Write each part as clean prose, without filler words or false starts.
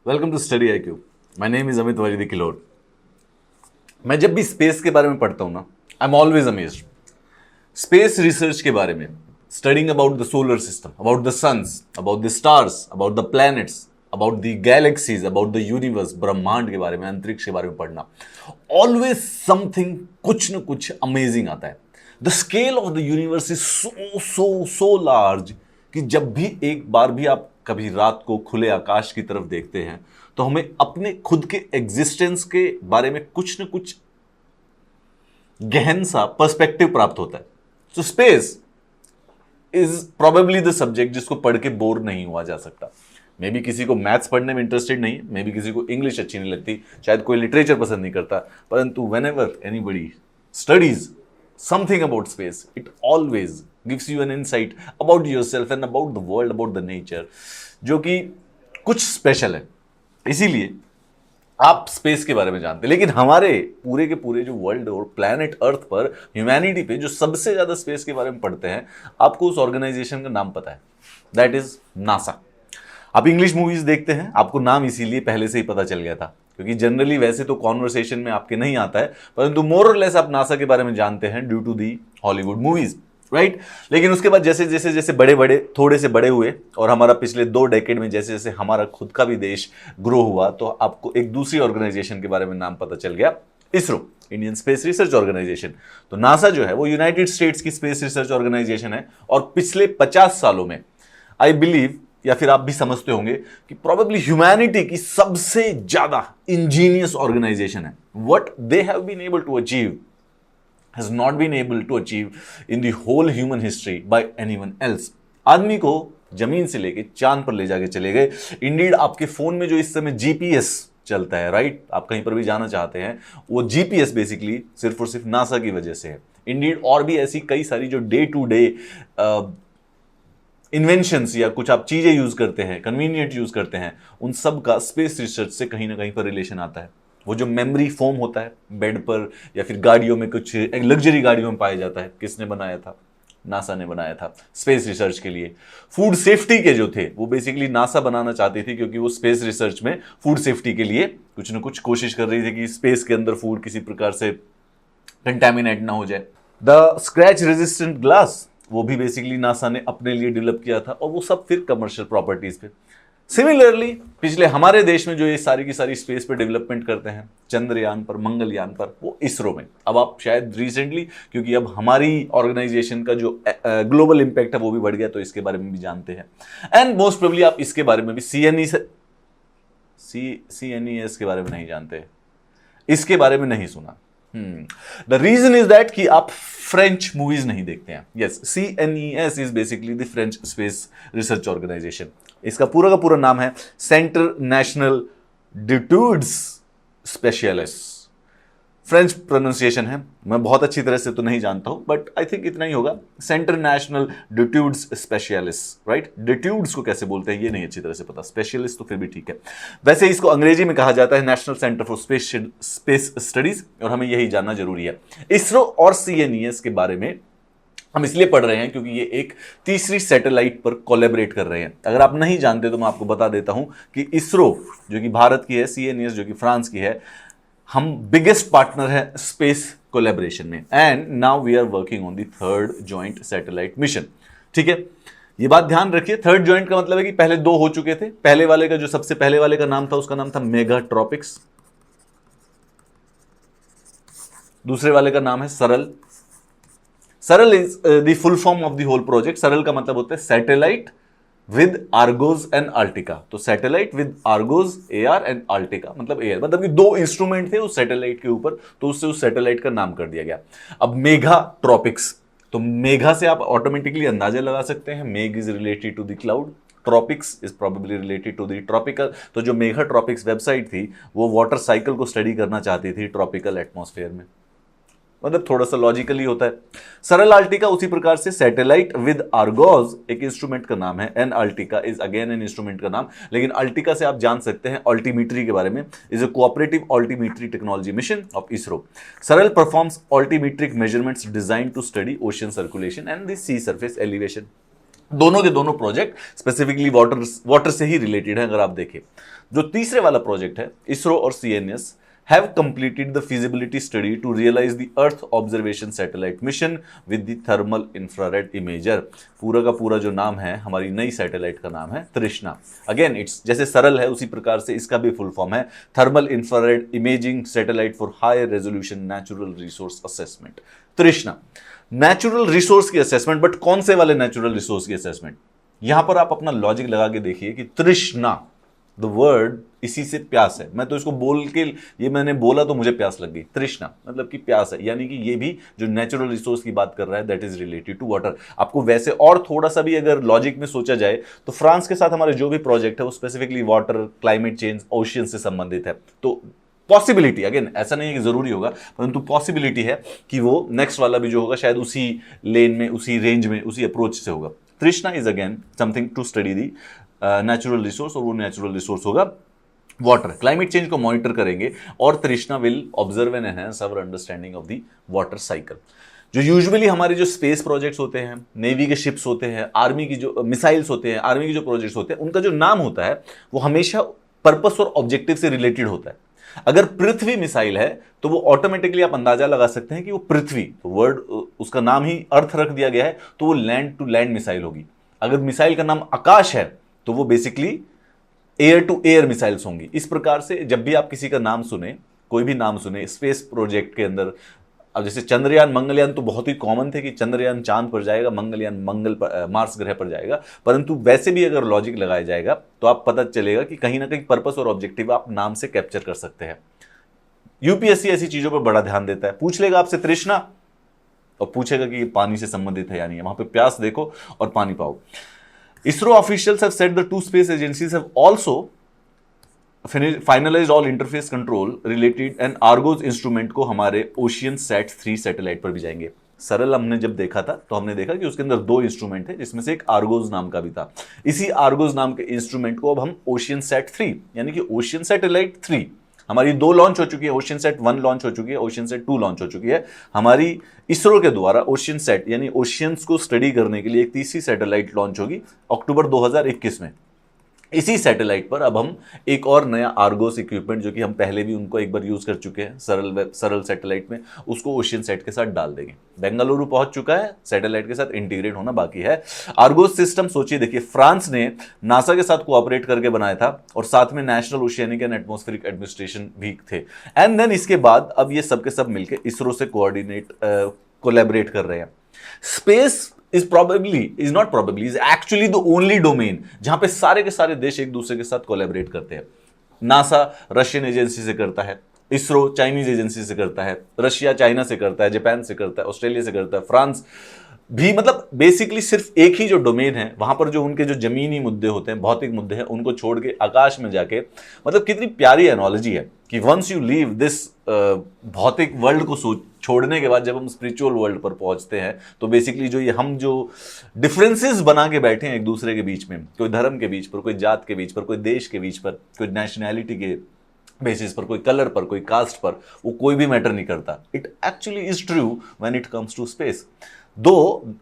Welcome to study IQ। My name is Amit वरीदी किलोर। मैं जब भी स्पेस के बारे में पढ़ता हूं ना, I am always amazed. Space research के बारे में, studying about the solar system, about the suns, about the stars, about the planets, about the galaxies, about the universe, ब्रह्मांड के बारे में, अंतरिक्ष के बारे में पढ़ना, ऑलवेज समथिंग, कुछ न कुछ अमेजिंग आता है। The scale of the universe is so so so large कि जब भी एक बार भी आप कभी रात को खुले आकाश की तरफ देखते हैं तो हमें अपने खुद के एग्जिस्टेंस के बारे में कुछ न कुछ गहन सा पर्सपेक्टिव प्राप्त होता है। So space is probably the subject जिसको पढ़ के बोर नहीं हुआ जा सकता। मे बी किसी को मैथ्स पढ़ने में इंटरेस्टेड नहीं है, मे बी किसी को इंग्लिश अच्छी नहीं लगती, शायद कोई लिटरेचर पसंद नहीं करता, परंतु when ever anybody studies something about space, it always gives you an insight about yourself and about the world, about the nature, जो कि कुछ स्पेशल है। इसीलिए आप स्पेस के बारे में जानते हैं, लेकिन हमारे पूरे के पूरे जो वर्ल्ड और प्लैनेट अर्थ पर, ह्यूमैनिटी पे जो सबसे ज्यादा स्पेस के बारे में पढ़ते हैं, आपको उस ऑर्गेनाइजेशन का नाम पता है, दैट इज नासा। आप इंग्लिश मूवीज देखते हैं, आपको नाम इसीलिए पहले से ही पता चल गया था, क्योंकि जनरली वैसे तो कॉन्वर्सेशन में आपके नहीं आता है, परंतु मोर और लेस आप नासा के बारे में जानते हैं due to the Hollywood movies, right. लेकिन उसके बाद जैसे जैसे जैसे बड़े बड़े थोड़े से बड़े हुए और हमारा पिछले 2 डेकेड में जैसे जैसे हमारा खुद का भी देश ग्रो हुआ, तो आपको एक दूसरी ऑर्गेनाइजेशन के बारे में नाम पता चल गया, ISRO, Indian Space research Organisation. तो नासा जो है वो यूनाइटेड स्टेट्स की स्पेस रिसर्च ऑर्गेनाइजेशन है और पिछले 50 सालों में आई बिलीव, या फिर आप भी समझते होंगे कि प्रोबेबली ह्यूमैनिटी की सबसे ज्यादा इंजीनियस ऑर्गेनाइजेशन है। What they have been able to achieve has not been able to achieve in the whole human history by anyone else. आदमी को जमीन से लेके चांद पर ले जाके चले गए। इंडीड आपके फोन में जो इस समय जीपीएस चलता है, राइट, आप कहीं पर भी जाना चाहते हैं, वो जीपीएस बेसिकली सिर्फ और सिर्फ नासा की वजह से है। इंडीड और भी ऐसी कई सारी जो डे टू डे इन्वेंशंस या कुछ आप चीजें यूज करते हैं, कन्वीनियंट यूज करते हैं, उन सब का स्पेस रिसर्च से कहीं ना कहीं पर रिलेशन आता है। वो जो मेमोरी फोम होता है बेड पर या फिर गाड़ियों में, कुछ एक लग्जरी गाड़ियों में पाया जाता है, किसने बनाया था? नासा ने बनाया था स्पेस रिसर्च के लिए। फूड सेफ्टी के जो थे वो बेसिकली नासा बनाना चाहती थी, क्योंकि वो स्पेस रिसर्च में फूड सेफ्टी के लिए कुछ ना कुछ कोशिश कर रही थी कि स्पेस के अंदर फूड किसी प्रकार से कंटेमिनेट ना हो जाए। द स्क्रैच रेजिस्टेंट ग्लास, वो भी बेसिकली नासा ने अपने लिए डेवलप किया था, और वो सब फिर कमर्शियल प्रॉपर्टीज पे। सिमिलरली पिछले हमारे देश में जो ये सारी की सारी स्पेस पे डेवलपमेंट करते हैं, चंद्रयान पर, मंगलयान पर, वो इसरो में। अब आप शायद रिसेंटली, क्योंकि अब हमारी ऑर्गेनाइजेशन का जो ग्लोबल इंपैक्ट है वो भी बढ़ गया, तो इसके बारे में भी जानते हैं। एंड मोस्ट प्रोबेबली आप इसके बारे में भी CNES के बारे में नहीं जानते, इसके बारे में नहीं सुना। द रीजन इज दैट कि आप फ्रेंच मूवीज नहीं देखते हैं। Yes, CNES is basically the French space research organisation. इसका पूरा का पूरा नाम है सेंटर नेशनल डिट्यूड्स स्पेशलिस। फ्रेंच प्रोनाउंसिएशन है, मैं बहुत अच्छी तरह से तो नहीं जानता हूं, बट आई थिंक इतना ही होगा, सेंटर नेशनल डिट्यूड्स स्पेशलिस, राइट। डिट्यूड्स को कैसे बोलते हैं ये नहीं अच्छी तरह से पता, स्पेशलिस्ट तो फिर भी ठीक है। वैसे इसको अंग्रेजी में कहा जाता है national centre for space studies, और हमें यही जानना जरूरी है। इसरो और CNES के बारे में हम इसलिए पढ़ रहे हैं क्योंकि ये एक तीसरी सैटेलाइट पर कोलैबोरेट कर रहे हैं। अगर आप नहीं जानते तो मैं आपको बता देता हूं कि इसरो जो कि भारत की है, CNES जो कि फ्रांस की है, हम बिगेस्ट पार्टनर है स्पेस कोलैबोरेशन में, and now we are working on the 3rd joint satellite mission. ठीक है, ये बात ध्यान रखिए, 3rd जॉइंट का मतलब है कि पहले 2 हो चुके थे। पहले वाले का, जो सबसे पहले वाले का नाम था, उसका नाम था मेगाट्रॉपिक्स। दूसरे वाले का नाम है Saral. Saral is the full form of the whole project. Saral का मतलब होता है satellite with Argos and AltiKa. तो satellite with Argos AR and AltiKa मतलब एयर, मतलब कि 2 इंस्ट्रूमेंट थे उस सैटेलाइट के ऊपर, तो उससे उस सैटेलाइट का नाम कर दिया गया। अब मेगाट्रॉपिक्स, तो मेघा से आप ऑटोमेटिकली अंदाजा लगा सकते हैं, Megh is related to the cloud, tropics is probably related to the tropical. तो जो मेघा ट्रॉपिक्स वेबसाइट थी वो वाटर साइकिल को स्टडी करना चाहती थी ट्रॉपिकल एटमॉस्फेयर में, मतलब थोड़ा सा लॉजिकली होता है। सरल आर्टिका उसी प्रकार से सैटेलाइट विद आर्गोज एक इंस्ट्रूमेंट का नाम है, an AltiKa is again an instrument का नाम। लेकिन आर्टिका से आप जान सकते हैं ऑल्टीमीट्री के बारे में, is a cooperative altimetry technology mission of ISRO. Saral performs altimetric measurements design to study ocean circulation and the sea surface elevation. दोनों के दोनों प्रोजेक्ट स्पेसिफिकली वाटर से ही रिलेटेड है। अगर आप देखें जो तीसरे वाला प्रोजेक्ट है, इसरो और CNS have completed the feasibility study to realize the Earth observation satellite mission with the thermal infrared imager। पूरा का पूरा जो नाम है हमारी नई सैटेलाइट का नाम है तृष्णा। अगेन इट्स जैसे सरल है उसी प्रकार से इसका भी फुल फॉर्म है thermal infrared imaging satellite for higher resolution natural resource assessment. Trishna natural resource की असेसमेंट, बट कौन से वाले नेचुरल रिसोर्स की असेसमेंट? यहां पर आप अपना लॉजिक लगा के देखिए कि तृष्णा द वर्ड इसी से प्यास है। मैं तो इसको बोल के ये मैंने बोला तो मुझे प्यास लग गई। तृष्णा मतलब कि प्यास है, यानी कि ये भी जो नेचुरल रिसोर्स की बात कर रहा है that is related to water. आपको वैसे और थोड़ा सा भी अगर लॉजिक में सोचा जाए तो फ्रांस के साथ हमारे जो भी प्रोजेक्ट है वो specifically water, climate change, ocean से संबंधित है। तो पॉसिबिलिटी, अगेन ऐसा नहीं है कि जरूरी होगा, परंतु पॉसिबिलिटी है कि वो नेक्स्ट वाला भी जो होगा शायद उसी लेन में, उसी रेंज में, उसी अप्रोच से होगा। Trishna is again something to study the natural resource, और वो नेचुरल रिसोर्स होगा वाटर। क्लाइमेट चेंज को मॉनिटर करेंगे और Trishna will observe and enhance our understanding of the water cycle. जो यूजुअली हमारे जो स्पेस प्रोजेक्ट्स होते हैं, नेवी के शिप्स होते हैं, आर्मी की जो मिसाइल्स होते हैं, आर्मी के जो प्रोजेक्ट्स होते हैं, उनका जो नाम होता है वो हमेशा पर्पस और ऑब्जेक्टिव से रिलेटेड होता है। अगर पृथ्वी मिसाइल है तो वो ऑटोमेटिकली आप अंदाजा लगा सकते हैं कि वो पृथ्वी, तो वर्ड उसका नाम ही अर्थ रख दिया गया है, तो वो लैंड टू लैंड मिसाइल होगी। अगर मिसाइल का नाम आकाश है तो वो basically air to air missiles होंगी। इस प्रकार से जब भी आप किसी का नाम सुने, कोई भी नाम सुने स्पेस प्रोजेक्ट के अंदर, अब जैसे चंद्रयान, मंगलयान तो बहुत ही कॉमन थे कि चंद्रयान चांद पर जाएगा, मंगलयान मंगल पर, मार्स ग्रह पर जाएगा, परंतु वैसे भी अगर लॉजिक लगाया जाएगा तो आप पता चलेगा कि कहीं ना कहीं पर्पस और ऑब्जेक्टिव आप नाम से कैप्चर कर सकते हैं। यूपीएससी ऐसी चीजों पर बड़ा ध्यान देता है। पूछ लेगा आपसे तृष्णा और पूछेगा कि ये पानी से संबंधित है या नहीं है, वहां पे प्यास देखो और पानी पाओ। ISRO officials have said the two space agencies have also finalized all interface control related and Argos instrument को हमारे Ocean Sat 3 सैटेलाइट पर भी जाएंगे। सरल हमने जब देखा था तो हमने देखा कि उसके अंदर दो इंस्ट्रूमेंट थे जिसमें से एक आर्गोज नाम का भी था। इसी आर्गोज नाम के इंस्ट्रूमेंट को अब हम ओशियन सैट 3 यानी कि ओशियन सैटेलाइट 3 हमारी 2 लॉन्च हो चुकी है, ओशियन सेट 1 लॉन्च हो चुकी है, ओशियन सेट 2 लॉन्च हो चुकी है। हमारी इसरो के द्वारा ओशियन सेट यानी ओशियंस को स्टडी करने के लिए एक तीसरी सैटेलाइट लॉन्च होगी अक्टूबर 2021 में। इसी सैटेलाइट पर अब हम एक और नया आर्गोस इक्विपमेंट, जो कि हम पहले भी उनको एक बार यूज कर चुके हैं सरल सैटेलाइट में, उसको ओशियन सेट के साथ डाल देंगे। बेंगलुरु पहुंच चुका है, सैटेलाइट के साथ इंटीग्रेट होना बाकी है। आर्गोस सिस्टम सोचिए, देखिए फ्रांस ने नासा के साथ कोऑपरेट करके बनाया था और साथ में national oceanic and atmospheric administration भी थे। एंड देन इसके बाद अब ये सब के सब मिलकर इसरो से कोलैबोरेट कर रहे हैं। Space is not probably is actually the only domain जहां पे सारे के सारे देश एक दूसरे के साथ कोलैबोरेट करते हैं। नासा रशियन एजेंसी से करता है, इसरो चाइनीज एजेंसी से करता है, रशिया चाइना से करता है, जापान से करता है, ऑस्ट्रेलिया से करता है, फ्रांस भी। मतलब बेसिकली सिर्फ एक ही जो डोमेन है वहां पर जो उनके जो जमीनी मुद्दे होते हैं, भौतिक मुद्दे हैं, उनको छोड़ के आकाश में जाके, मतलब कितनी प्यारी एनोलॉजी है कि वंस यू लीव दिस भौतिक वर्ल्ड को छोड़ने के बाद जब हम स्पिरिचुअल वर्ल्ड पर पहुंचते हैं तो बेसिकली जो ये हम जो डिफरेंसेस बना के बैठे हैं एक दूसरे के बीच में, कोई धर्म के बीच पर, कोई जात के बीच पर, कोई देश के बीच पर, कोई नेशनैलिटी के बेसिस पर, कोई कलर पर, कोई कास्ट पर, वो कोई भी मैटर नहीं करता। It actually is true when it comes to space. Though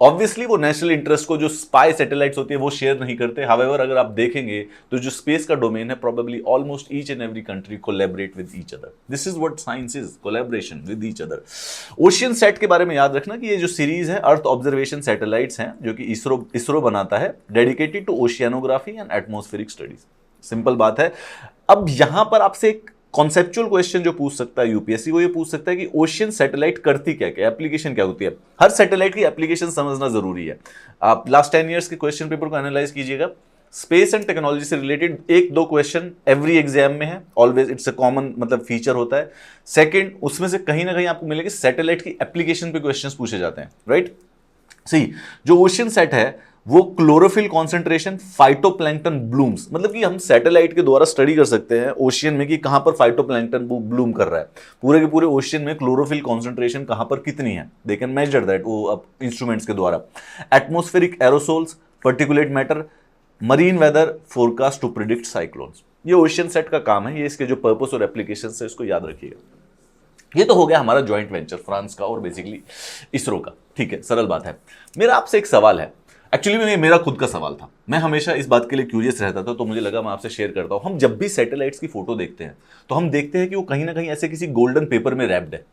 obviously वो नेशनल इंटरेस्ट को जो स्पाई सैटेलाइट्स होती है वो शेयर नहीं करते। हाउएवर अगर आप देखेंगे तो जो स्पेस का डोमेन है probably almost each and every country collaborate with each other. This is what science is, collaboration with each other. Ocean set के बारे में याद रखना कि ये जो सीरीज है अर्थ ऑब्जर्वेशन सैटेलाइट्स हैं जो कि इसरो बनाता है, dedicated to oceanography and atmospheric studies. Simple बात है। अब यहां पर आपसे एक कॉन्सेप्चुअल क्वेश्चन जो पूछ सकता है यूपीएससी, वो ये पूछ सकता है कि ओशियन सैटेलाइट करती क्या क्या, एप्लीकेशन क्या होती है। हर सैटेलाइट की एप्लीकेशन समझना जरूरी है। आप लास्ट 10 ईयर्स के क्वेश्चन पेपर को एनालाइज कीजिएगा, स्पेस एंड टेक्नोलॉजी से रिलेटेड 1-2 क्वेश्चन एवरी एग्जाम में है, ऑलवेज इट्स अ कॉमन मतलब फीचर होता है। सेकंड, उसमें से कहीं ना कहीं आपको मिलेगा सैटेलाइट की एप्लीकेशन पे क्वेश्चंस पूछे जाते हैं, राइट। सी जो ओशियन सेट है वो क्लोरोफिल कॉन्सेंट्रेशन, फाइटोप्लैंक्टन ब्लूम्स, मतलब कि हम सैटेलाइट के द्वारा स्टडी कर सकते हैं ओशियन में कि कहां पर फाइटोप्लैंक्टन ब्लूम कर रहा है, पूरे के पूरे ओशियन में क्लोरोफिल कॉन्सेंट्रेशन कहां पर कितनी है, दे कैन मेजर दैट वो अब इंस्ट्रूमेंट्स के द्वारा। Atmospheric aerosols, particulate matter, marine weather forecast to predict cyclones. ये ओशियन सेट का काम है, ये इसके जो पर्पस और एप्लीकेशन है इसको याद रखिएगा। ये तो हो गया हमारा ज्वाइंट वेंचर फ्रांस का और बेसिकली इसरो का, ठीक है, सरल बात है। मेरा आपसे एक सवाल है, एक्चुअली में मेरा खुद का सवाल था, मैं हमेशा इस बात के लिए क्यूरियस रहता था, तो मुझे लगा मैं आपसे शेयर करता हूं। हम जब भी सैटेलाइट्स की फोटो देखते हैं तो हम देखते हैं कि वो कहीं ना कहीं ऐसे किसी गोल्डन पेपर में रैप्ड है।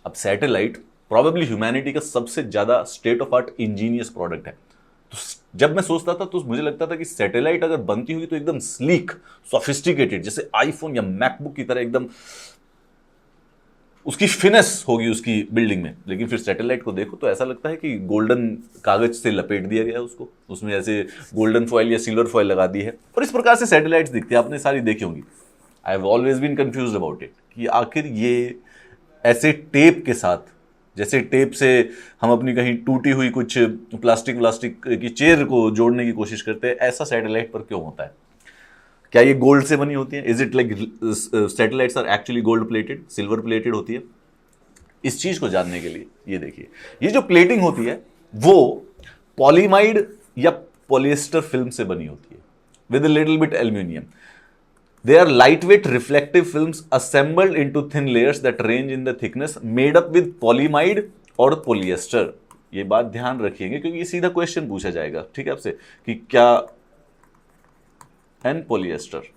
अब सैटेलाइट प्रोबेबली ह्यूमैनिटी का सबसे ज्यादा state of art Angénieux product है। तो जब मैं सोचता था तो मुझे लगता था कि सैटेलाइट अगर बनती हुई तो एकदम स्लीक, सोफिस्टिकेटेड, जैसे आईफोन या मैकबुक की तरह एकदम उसकी फिनेस होगी उसकी बिल्डिंग में। लेकिन फिर सैटेलाइट को देखो तो ऐसा लगता है कि गोल्डन कागज से लपेट दिया गया है उसको, उसमें ऐसे गोल्डन फॉइल या सिल्वर फॉइल लगा दी है, और इस प्रकार से सैटेलाइट्स दिखती है। आपने सारी देखी होंगी। I have always been confused about it कि आखिर ये ऐसे टेप के साथ, जैसे टेप से हम अपनी कहीं टूटी हुई कुछ प्लास्टिक की चेयर को जोड़ने की कोशिश करते हैं, ऐसा सैटेलाइट पर क्यों होता है? क्या ये गोल्ड से बनी होती है? Is it like satellites are actually gold plated, silver plated होती है? इस चीज को जानने के लिए ये देखिए, ये जो प्लेटिंग होती है वो पॉलीमाइड या पॉलिएस्टर फिल्म से बनी होती है with a little bit aluminium. They are lightweight reflective films assembled into thin layers that range in the thickness, made up with polyamide और polyester। ये बात ध्यान रखिएगा क्योंकि ये सीधा क्वेश्चन पूछा जाएगा, ठीक है, आपसे कि क्या एन पॉलिएस्टर,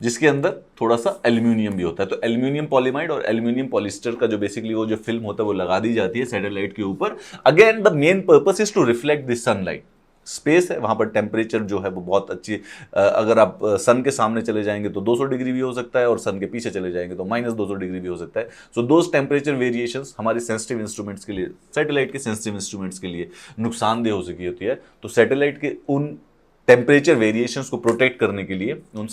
जिसके अंदर थोड़ा सा एल्यूमिनियम भी होता है। तो एल्यूमिनियम पॉलीमाइड और एल्यूमिनियम पॉलिएस्टर का जो बेसिकली वो जो फिल्म होता है वो लगा दी जाती है सैटेलाइट के ऊपर। Again the main purpose is to reflect the sunlight. Space है, वहां पर टेम्परेचर जो है वो बहुत अच्छी, अगर आप सन के सामने चले जाएंगे तो 200 डिग्री भी हो सकता है और सन के पीछे चले जाएंगे तो -200 डिग्री भी हो सकता है। सो दोज टेम्परेचर वेरिएशंस हमारे सेंसिटिव इंस्ट्रूमेंट्स के लिए, सैटेलाइट के सेंसिटिव इंस्ट्रूमेंट्स के लिए नुकसानदेह हो सकी होती है। तो सैटेलाइट के उन टेम्परेचर वेरिएशंस को प्रोटेक्ट करने के लिए, उन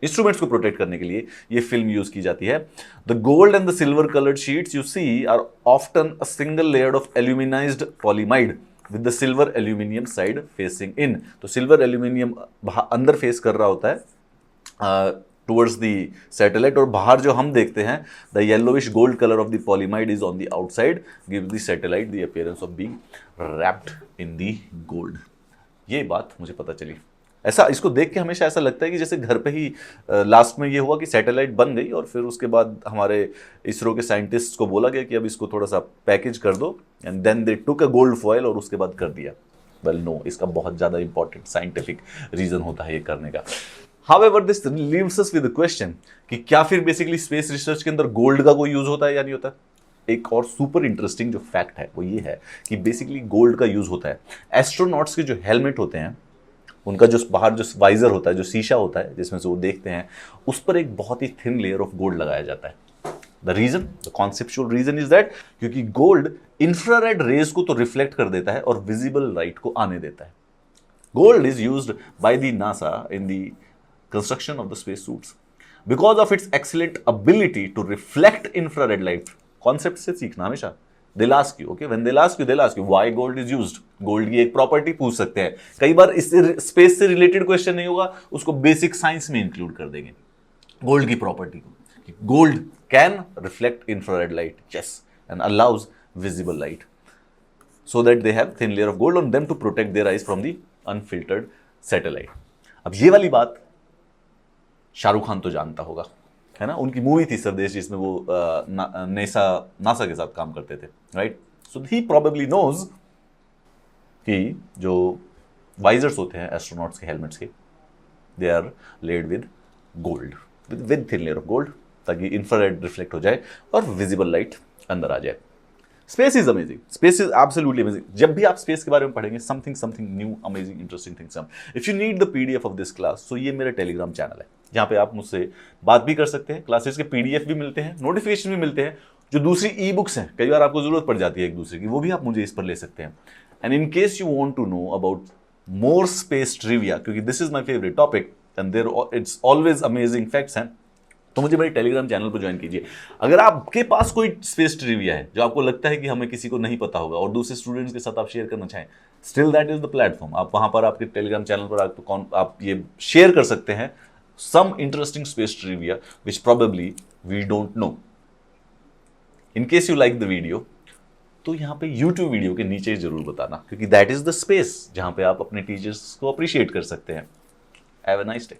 इंस्ट्रूमेंट्स को प्रोटेक्ट करने के लिए ये फिल्म यूज की जाती है। The gold and the silver coloured sheets you see are often a single layer of aluminized polyimide with the silver aluminium side facing in. तो सिल्वर एल्यूमिनियम अंदर फेस कर रहा होता है टुवर्ड्स द सैटेलाइट, और बाहर जो हम देखते हैं the yellowish gold colour of the polyimide is on the outside, give the satellite the appearance of being wrapped in the gold. ये बात मुझे पता चली। ऐसा, इसको देख के हमेशा ऐसा लगता है कि जैसे घर पे ही लास्ट में ये हुआ कि सैटेलाइट बन गई और फिर उसके बाद हमारे इसरो के साइंटिस्ट को बोला गया कि अब इसको थोड़ा सा पैकेज कर दो, and then they took a gold foil और उसके बाद कर दिया। वेल नो, इसका बहुत ज़्यादा इंपॉर्टेंट साइंटिफिक रीजन होता है ये करने का। However this leaves us with the question कि क्या फिर बेसिकली स्पेस रिसर्च के अंदर गोल्ड का कोई यूज होता है या नहीं होता? एक और सुपर इंटरेस्टिंग जो फैक्ट है वो ये है कि बेसिकली गोल्ड का यूज होता है। एस्ट्रोनॉट्स के जो हेलमेट होते हैं उनका जो बाहर जो वाइजर होता है, जो शीशा होता है जिसमें से वो देखते हैं, उस पर एक बहुत ही थिन लेयर ऑफ गोल्ड लगाया जाता है। The reason, the conceptual reason is that क्योंकि गोल्ड इंफ्रारेड रेज को तो रिफ्लेक्ट कर देता है और विजिबल लाइट को आने देता है। Gold is used by the NASA in the construction of the space suits because of its excellent ability to reflect infrared light. Concept से सीखना हमेशा। They'll ask you, okay? When they'll ask you why gold is used. Gold की एक property पूछ सकते हैं। कई बार इससे स्पेस से रिलेटेड क्वेश्चन नहीं होगा, उसको बेसिक साइंस में इंक्लूड कर देंगे गोल्ड की प्रॉपर्टी को। Gold can reflect infrared light, yes, and allows visible light, so that they have thin layer of gold on them to protect their eyes from the unfiltered satellite. अब ये वाली बात शाहरुख खान तो जानता होगा, है ना? उनकी मूवी थी स्वदेश जिसमें वो नासा के साथ काम करते थे, right? So he probably knows कि जो वाइजर्स होते हैं एस्ट्रोनॉट्स के हेलमेट्स के, they are laid with gold, with thin layer of gold, ताकि इंफ्रारेड रिफ्लेक्ट हो जाए और विजिबल लाइट अंदर आ जाए। Space is amazing, space is absolutely amazing. जब भी आप स्पेस के बारे में पढ़ेंगे, something new, amazing, interesting things. If you need the PDF of this class, so ये मेरा टेलीग्राम चैनल है जहाँ पे आप मुझसे बात भी कर सकते हैं, क्लासेस के पीडीएफ भी मिलते हैं, नोटिफिकेशन भी मिलते हैं। जो दूसरी ई बुक्स हैं, कई बार आपको जरूरत पड़ जाती है एक दूसरे की, वो भी आप मुझे इस पर ले सकते हैं। And in case you want to know about more space trivia, क्योंकि this is my favourite topic and there it's always amazing facts हैं, तो मुझे मेरे टेलीग्राम चैनल पर ज्वाइन कीजिए। अगर आपके पास कोई स्पेस ट्रिविया है जो आपको लगता है कि हमें किसी को नहीं पता होगा और दूसरे स्टूडेंट्स के साथ आप शेयर करना चाहें, still that is the platform. आप वहां पर आपके टेलीग्राम चैनल पर आप ये शेयर कर सकते हैं some interesting space trivia which probably we don't know. In case you like the video, तो यहाँ पे YouTube वीडियो के नीचे जरूर बताना, क्योंकि that is the space जहाँ पे आप अपने टीचर्स को अप्रिशिएट कर सकते हैं। Have a nice day.